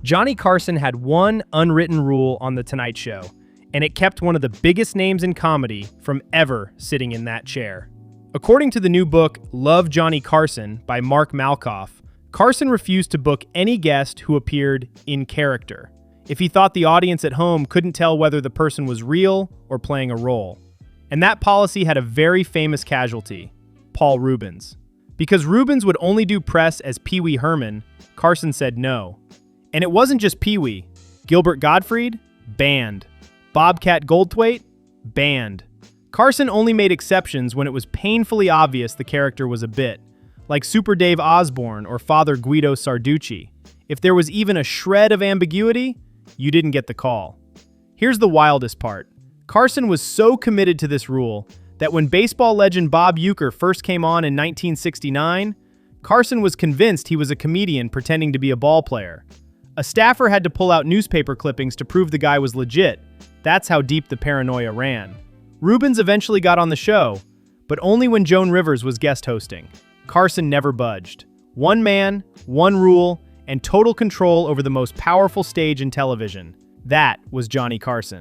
Johnny Carson had one unwritten rule on The Tonight Show, and it kept one of the biggest names in comedy from ever sitting in that chair. According to the new book, Love Johnny Carson by Mark Malkoff, Carson refused to book any guest who appeared in character, if he thought the audience at home couldn't tell whether the person was real or playing a role. And that policy had a very famous casualty, Paul Reubens. Because Reubens would only do press as Pee Wee Herman, Carson said no. And it wasn't just Pee Wee. Gilbert Gottfried? Banned. Bobcat Goldthwait? Banned. Carson only made exceptions when it was painfully obvious the character was a bit, like Super Dave Osborne or Father Guido Sarducci. If there was even a shred of ambiguity, you didn't get the call. Here's the wildest part. Carson was so committed to this rule that when baseball legend Bob Uecker first came on in 1969, Carson was convinced he was a comedian pretending to be a ball player. A staffer had to pull out newspaper clippings to prove the guy was legit. That's how deep the paranoia ran. Reubens eventually got on the show, but only when Joan Rivers was guest hosting. Carson never budged. One man, one rule, and total control over the most powerful stage in television. That was Johnny Carson.